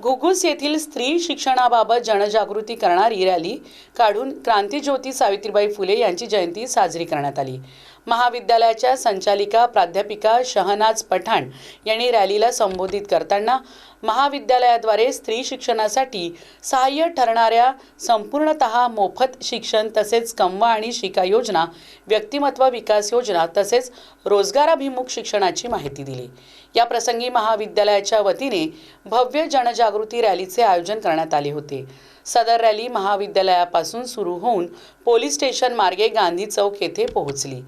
घुगुस येथील स्त्री शिक्षणाबाबत जनजागृती करणारी रॅली काढून क्रांतीज्योती सावित्रीबाई फुले यांची जयंती साजरी करण्यात आली। महाविद्यालयाच्या संचालिका प्राध्यापिका शहनाज पठाण यांनी रॅलीला संबोधित करताना महाविद्यालयाद्वारे स्त्री शिक्षणासाठी सहाय्य ठरणाऱ्या संपूर्णतः मोफत शिक्षण तसेच कमवा आणि शिका योजना, व्यक्तिमत्व विकास योजना तसेच रोजगाराभिमुख शिक्षणाची माहिती दिली। या प्रसंगी महाविद्यालयाच्या वतीने भव्य जनजागृती रॅलीचे आयोजन करण्यात आले होते। सदर रॅली महाविद्यालयापासून सुरू होऊन पोलीस स्टेशन मार्गे गांधी चौक येथे पोहोचली।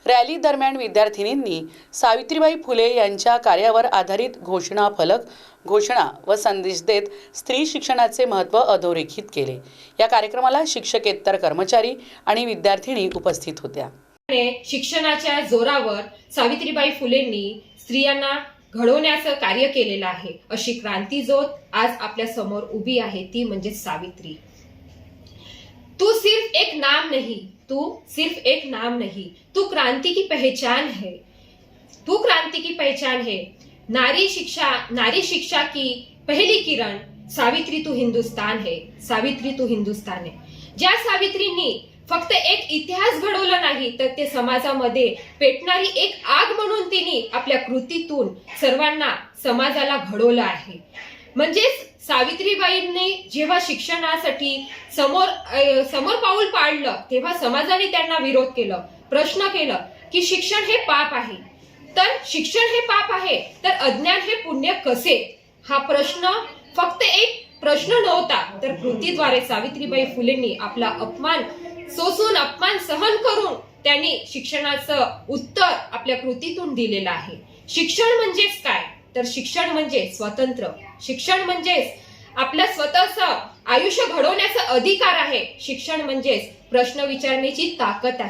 रॅली दरम्यान विद्यार्थिनींनी सावित्रीबाई फुले यांच्या कार्यावर आधारित घोषणा फलक, घोषणा व संदेश देत स्त्री शिक्षणाचे महत्त्व अधोरेखित केले। या कार्यक्रमाला शिक्षकेतर कर्मचारी आणि विद्यार्थिनी उपस्थित होत्या। शिक्षणाच्या जोरावर सावित्रीबाई फुलेंनी स्त्रियांना घडवण्याचं कार्य केलेलं आहे। अशी क्रांतीज्योत आज आपल्या समोर उभी आहे, ती म्हणजे सावित्री। तू सिर्फ एक नाम नहीं, तू सिर्फ एक नाम नहीं, तू क्रांति की पहचान है, तू क्रांति की पहचान है। नारी शिक्षा की पहली किरण, सावित्री तू हिंदुस्तान है, सावित्री तू हिंदुस्तान है। ज्या सावित्रींनी फक्त एक इतिहास घडवला नाही तर ते समाजामध्ये पेटणारी एक आग म्हणून तिने आपल्या कृतीतून सर्वांना समाजाला घडवलं आहे। म्हणजे सावित्रीबाईंनी जेव्हा शिक्षणासाठी समोर पाऊल पाडलं तेव्हा समाजाने त्यांना विरोध केला, प्रश्न केला की शिक्षण हे पाप आहे, तर शिक्षण हे पाप आहे तर अज्ञान हे पुण्य कसे? हा प्रश्न फक्त एक प्रश्न नव्हता, तर कृतीद्वारे सावित्रीबाई फुलेंनी आपला अपमान सोसून, अपमान सहन करून त्यांनी शिक्षणाचं उत्तर आपल्या कृतीतून दिलेलं आहे। शिक्षण म्हणजेच काय? तर शिक्षण म्हणजे स्वतंत्र, शिक्षण म्हणजेच आपल्या स्वतःचं आयुष्य घडवण्याचा अधिकार आहे, शिक्षण म्हणजेच प्रश्न विचारण्याची ताकद आहे।